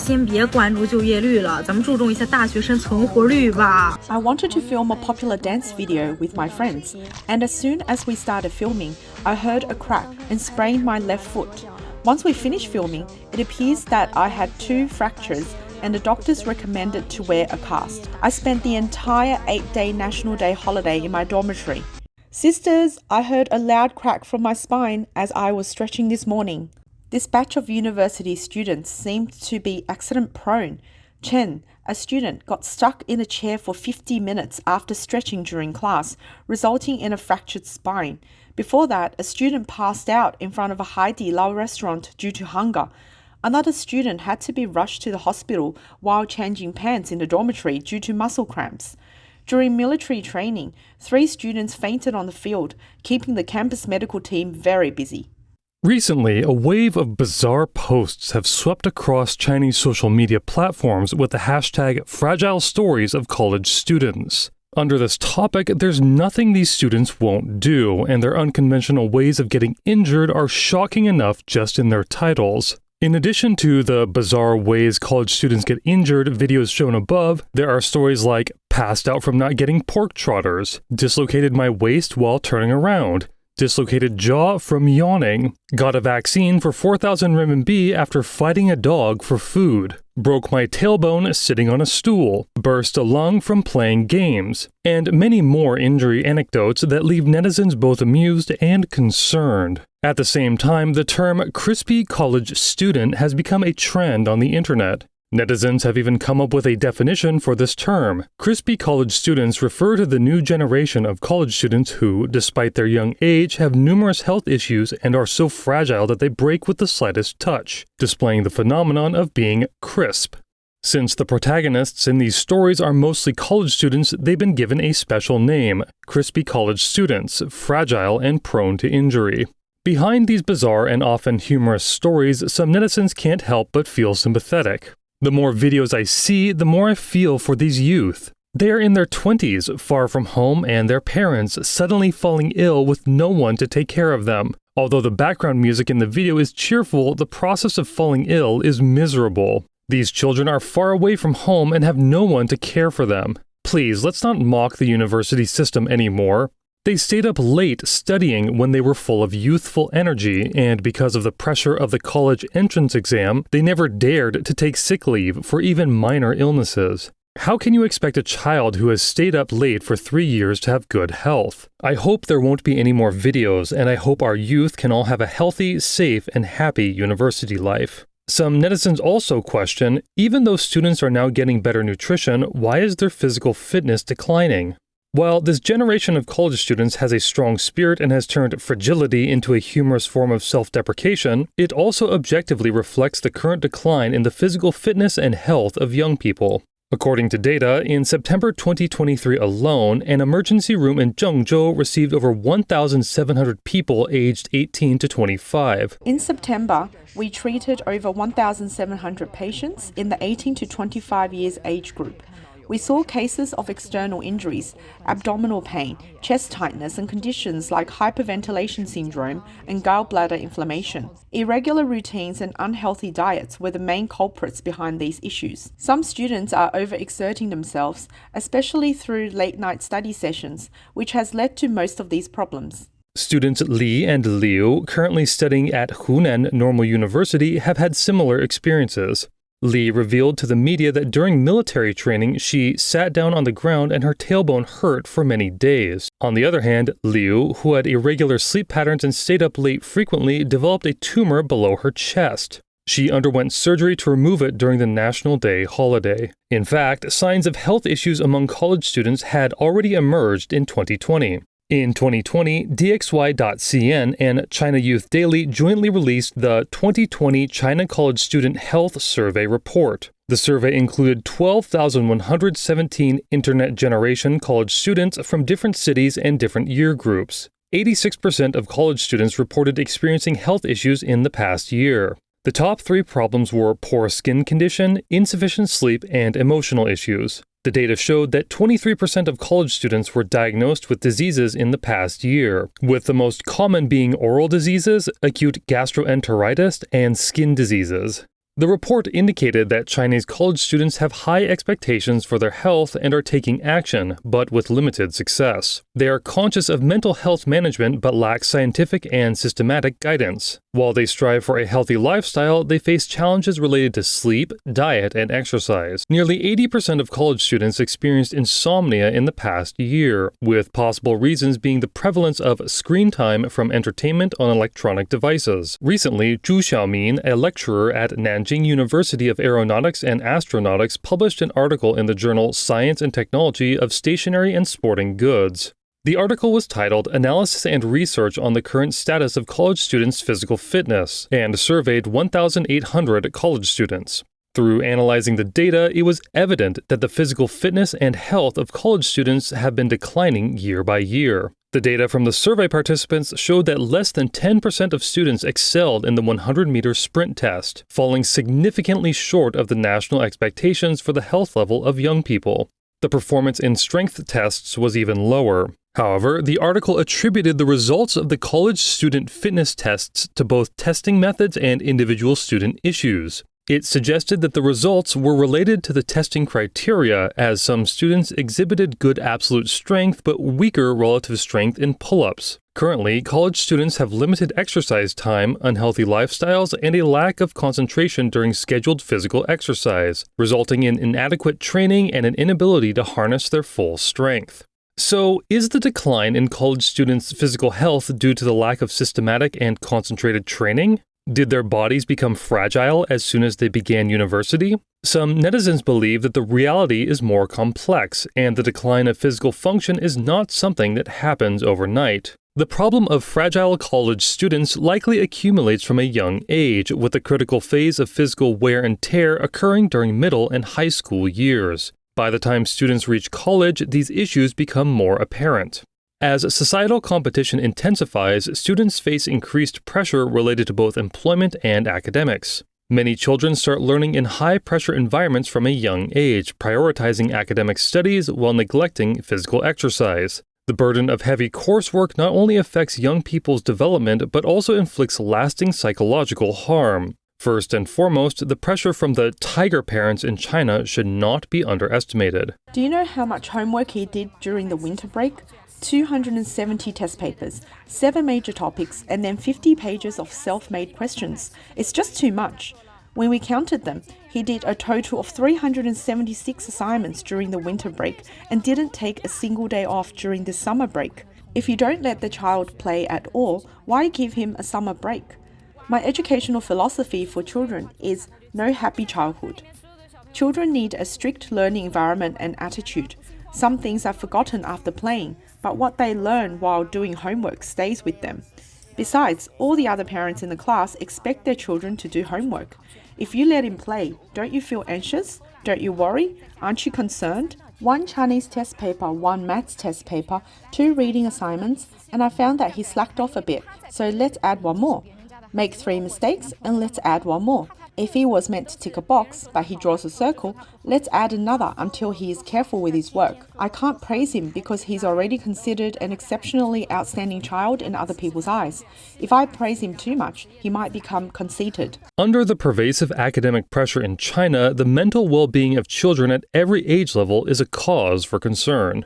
先别关注就业率了，咱们注重一下大学生存活率吧。I wanted to film a popular dance video with my friends, and as soon as we started filming, I heard a crack and sprained my left foot. Once we finished filming, it appears that I had 2 fractures and the doctors recommended to wear a cast. I spent the entire 8-day National Day holiday in my dormitory. Sisters, I heard a loud crack from my spine as I was stretching this morning. This batch of university students seemed to be accident-prone. Chen, a student, got stuck in a chair for 50 minutes after stretching during class, resulting in a fractured spine. Before that, a student passed out in front of a Hai-Di-Lao restaurant due to hunger. Another student had to be rushed to the hospital while changing pants in the dormitory due to muscle cramps. During military training, 3 students fainted on the field, keeping the campus medical team very busy. Recently, a wave of bizarre posts have swept across Chinese social media platforms with the hashtag fragile stories of college students. Under this topic, there's nothing these students won't do, and their unconventional ways of getting injured are shocking enough just in their titles. In addition to the bizarre ways college students get injured videos shown above, there are stories like passed out from not getting pork trotters, dislocated my waist while turning around, dislocated jaw from yawning, got a vaccine for 4,000 renminbi after fighting a dog for food, broke my tailbone sitting on a stool, burst a lung from playing games, and many more injury anecdotes that leave netizens both amused and concerned. At the same time, the term crispy college student has become a trend on the internet. Netizens have even come up with a definition for this term. Crispy college students refer to the new generation of college students who, despite their young age, have numerous health issues and are so fragile that they break with the slightest touch, displaying the phenomenon of being crisp. Since the protagonists in these stories are mostly college students, they've been given a special name: crispy college students, fragile and prone to injury. Behind these bizarre and often humorous stories, some netizens can't help but feel sympathetic. The more videos I see, the more I feel for these youth. They are in their 20s, far from home and their parents, suddenly falling ill with no one to take care of them. Although the background music in the video is cheerful, the process of falling ill is miserable. These children are far away from home and have no one to care for them. Please, let's not mock the university system anymore. They stayed up late studying when they were full of youthful energy, and because of the pressure of the college entrance exam, they never dared to take sick leave for even minor illnesses. How can you expect a child who has stayed up late for 3 years to have good health? I hope there won't be any more videos, and I hope our youth can all have a healthy, safe, and happy university life. Some netizens also question, even though students are now getting better nutrition, why is their physical fitness declining? While this generation of college students has a strong spirit and has turned fragility into a humorous form of self-deprecation, it also objectively reflects the current decline in the physical fitness and health of young people. According to data, in September 2023 alone, an emergency room in Zhengzhou received over 1,700 people aged 18 to 25. In September, we treated over 1,700 patients in the 18 to 25 years age group. We saw cases of external injuries, abdominal pain, chest tightness, and conditions like hyperventilation syndrome and gallbladder inflammation. Irregular routines and unhealthy diets were the main culprits behind these issues. Some students are overexerting themselves, especially through late-night study sessions, which has led to most of these problems. Students Li and Liu, currently studying at Hunan Normal University, have had similar experiences. Li revealed to the media that during military training, she sat down on the ground and her tailbone hurt for many days. On the other hand, Liu, who had irregular sleep patterns and stayed up late frequently, developed a tumor below her chest. She underwent surgery to remove it during the National Day holiday. In fact, signs of health issues among college students had already emerged in 2020. In 2020, DXY.CN and China Youth Daily jointly released the 2020 China College Student Health Survey report. The survey included 12,117 internet-generation college students from different cities and different year groups. 86% of college students reported experiencing health issues in the past year. The top 3 problems were poor skin condition, insufficient sleep, and emotional issues. The data showed that 23% of college students were diagnosed with diseases in the past year, with the most common being oral diseases, acute gastroenteritis, and skin diseases. The report indicated that Chinese college students have high expectations for their health and are taking action, but with limited success. They are conscious of mental health management but lack scientific and systematic guidance. While they strive for a healthy lifestyle, they face challenges related to sleep, diet, and exercise. Nearly 80% of college students experienced insomnia in the past year, with possible reasons being the prevalence of screen time from entertainment on electronic devices. Recently, Zhu Xiaomin, a lecturer at Nanjing University of Aeronautics and Astronautics, published an article in the journal Science and Technology of Stationery and Sporting Goods. The article was titled Analysis and Research on the Current Status of College Students' Physical Fitness, and surveyed 1,800 college students. Through analyzing the data, it was evident that the physical fitness and health of college students have been declining year by year. The data from the survey participants showed that less than 10% of students excelled in the 100-meter sprint test, falling significantly short of the national expectations for the health level of young people. The performance in strength tests was even lower. However, the article attributed the results of the college student fitness tests to both testing methods and individual student issues. It suggested that the results were related to the testing criteria, as some students exhibited good absolute strength but weaker relative strength in pull-ups. Currently, college students have limited exercise time, unhealthy lifestyles, and a lack of concentration during scheduled physical exercise, resulting in inadequate training and an inability to harness their full strength. So, is the decline in college students' physical health due to the lack of systematic and concentrated training? Did their bodies become fragile as soon as they began university? Some netizens believe that the reality is more complex, and the decline of physical function is not something that happens overnight. The problem of fragile college students likely accumulates from a young age, with the critical phase of physical wear and tear occurring during middle and high school years. By the time students reach college, these issues become more apparent. As societal competition intensifies, students face increased pressure related to both employment and academics. Many children start learning in high-pressure environments from a young age, prioritizing academic studies while neglecting physical exercise. The burden of heavy coursework not only affects young people's development, but also inflicts lasting psychological harm. First and foremost, the pressure from the tiger parents in China should not be underestimated. Do you know how much homework he did during the winter break? 270 test papers, 7 major topics, and then 50 pages of self-made questions. It's just too much. When we counted them, he did a total of 376 assignments during the winter break and didn't take a single day off during the summer break. If you don't let the child play at all, why give him a summer break? My educational philosophy for children is no happy childhood. Children need a strict learning environment and attitude. Some things are forgotten after playing, but what they learn while doing homework stays with them. Besides, all the other parents in the class expect their children to do homework. If you let him play, don't you feel anxious? Don't you worry? Aren't you concerned? 1 Chinese test paper, 1 maths test paper, 2 reading assignments, and I found that he slacked off a bit, so let's add 1 more. Make 3 mistakes, and let's add 1 more. If he was meant to tick a box, but he draws a circle, let's add another until he is careful with his work. I can't praise him because he's already considered an exceptionally outstanding child in other people's eyes. If I praise him too much, he might become conceited. Under the pervasive academic pressure in China, the mental well-being of children at every age level is a cause for concern.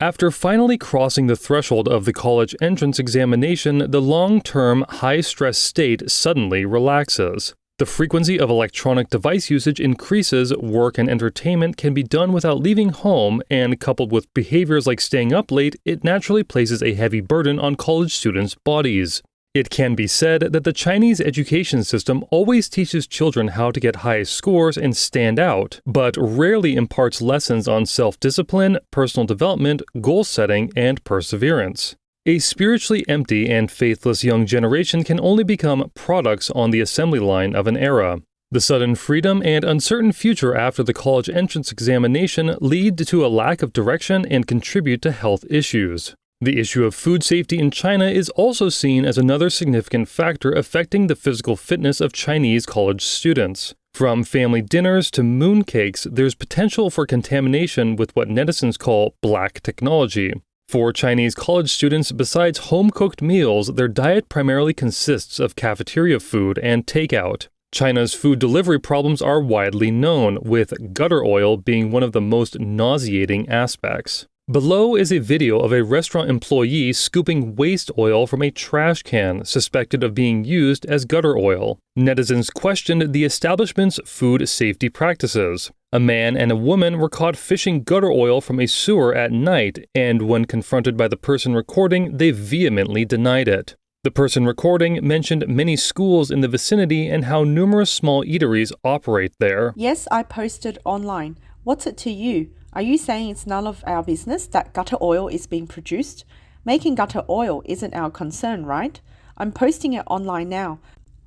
After finally crossing the threshold of the college entrance examination, the long-term, high-stress state suddenly relaxes. The frequency of electronic device usage increases, work and entertainment can be done without leaving home, and coupled with behaviors like staying up late, it naturally places a heavy burden on college students' bodies. It can be said that the Chinese education system always teaches children how to get high scores and stand out, but rarely imparts lessons on self-discipline, personal development, goal setting, and perseverance. A spiritually empty and faithless young generation can only become products on the assembly line of an era. The sudden freedom and uncertain future after the college entrance examination lead to a lack of direction and contribute to health issues. The issue of food safety in China is also seen as another significant factor affecting the physical fitness of Chinese college students. From family dinners to mooncakes, there's potential for contamination with what netizens call black technology. For Chinese college students, besides home-cooked meals, their diet primarily consists of cafeteria food and takeout. China's food delivery problems are widely known, with gutter oil being one of the most nauseating aspects. Below is a video of a restaurant employee scooping waste oil from a trash can suspected of being used as gutter oil. Netizens questioned the establishment's food safety practices. A man and a woman were caught fishing gutter oil from a sewer at night, and when confronted by the person recording, they vehemently denied it. The person recording mentioned many schools in the vicinity and how numerous small eateries operate there. Yes, I posted online. What's it to you? Are you saying it's none of our business that gutter oil is being produced? Making gutter oil isn't our concern, right? I'm posting it online now.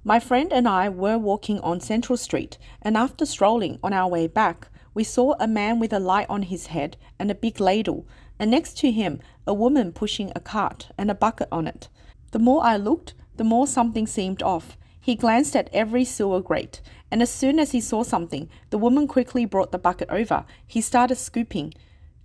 My friend and I were walking on Central Street, and after strolling on our way back, we saw a man with a light on his head and a big ladle, and next to him, a woman pushing a cart and a bucket on it. The more I looked, the more something seemed off. He glanced at every sewer grate, and as soon as he saw something, the woman quickly brought the bucket over. He started scooping.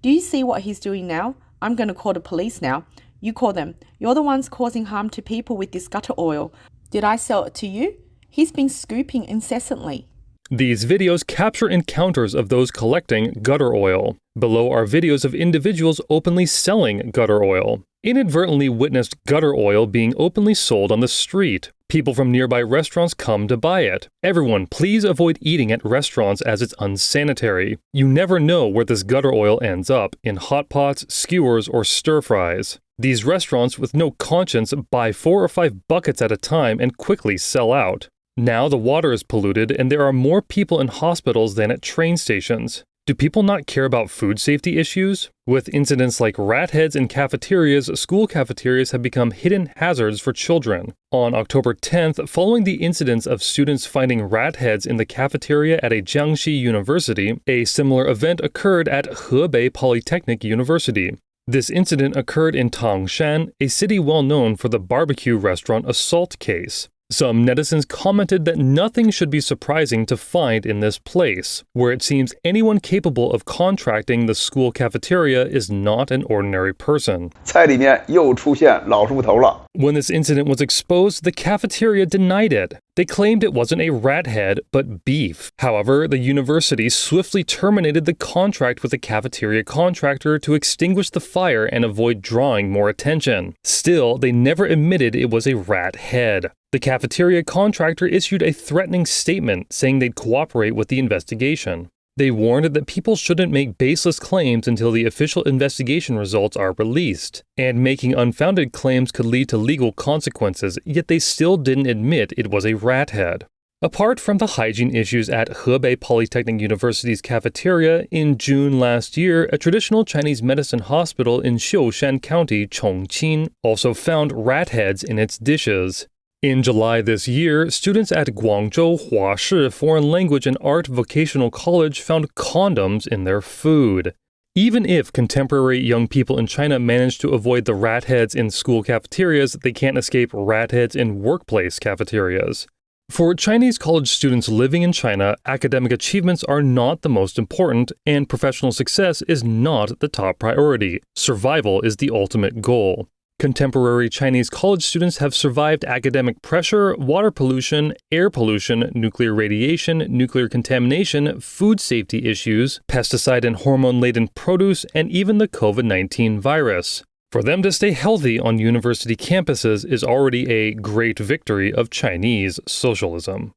Do you see what he's doing now? I'm going to call the police now. You call them. You're the ones causing harm to people with this gutter oil. Did I sell it to you? He's been scooping incessantly. These videos capture encounters of those collecting gutter oil. Below are videos of individuals openly selling gutter oil. Inadvertently witnessed gutter oil being openly sold on the street. People from nearby restaurants come to buy it. Everyone, please avoid eating at restaurants as it's unsanitary. You never know where this gutter oil ends up, in hot pots, skewers, or stir-fries. These restaurants with no conscience buy 4 or 5 buckets at a time and quickly sell out. Now the water is polluted and there are more people in hospitals than at train stations. Do people not care about food safety issues? With incidents like rat heads in cafeterias, school cafeterias have become hidden hazards for children. On October 10th, following the incidents of students finding rat heads in the cafeteria at a Jiangxi university, a similar event occurred at Hebei Polytechnic University. This incident occurred in Tangshan, a city well known for the barbecue restaurant assault case. Some netizens commented that nothing should be surprising to find in this place, where it seems anyone capable of contracting the school cafeteria is not an ordinary person. 菜里面又出现老鼠头了。 When this incident was exposed, the cafeteria denied it. They claimed it wasn't a rat head, but beef. However, the university swiftly terminated the contract with the cafeteria contractor to extinguish the fire and avoid drawing more attention. Still, they never admitted it was a rat head. The cafeteria contractor issued a threatening statement saying they'd cooperate with the investigation. They warned that people shouldn't make baseless claims until the official investigation results are released, and making unfounded claims could lead to legal consequences, yet they still didn't admit it was a rat head. Apart from the hygiene issues at Hebei Polytechnic University's cafeteria, in June last year, a traditional Chinese medicine hospital in Xiushan County, Chongqing, also found rat heads in its dishes. In July this year, students at Guangzhou Huashi Foreign Language and Art Vocational College found condoms in their food. Even if contemporary young people in China manage to avoid the rat heads in school cafeterias, they can't escape rat heads in workplace cafeterias. For Chinese college students living in China, academic achievements are not the most important, and professional success is not the top priority. Survival is the ultimate goal. Contemporary Chinese college students have survived academic pressure, water pollution, air pollution, nuclear radiation, nuclear contamination, food safety issues, pesticide and hormone-laden produce, and even the COVID-19 virus. For them to stay healthy on university campuses is already a great victory of Chinese socialism.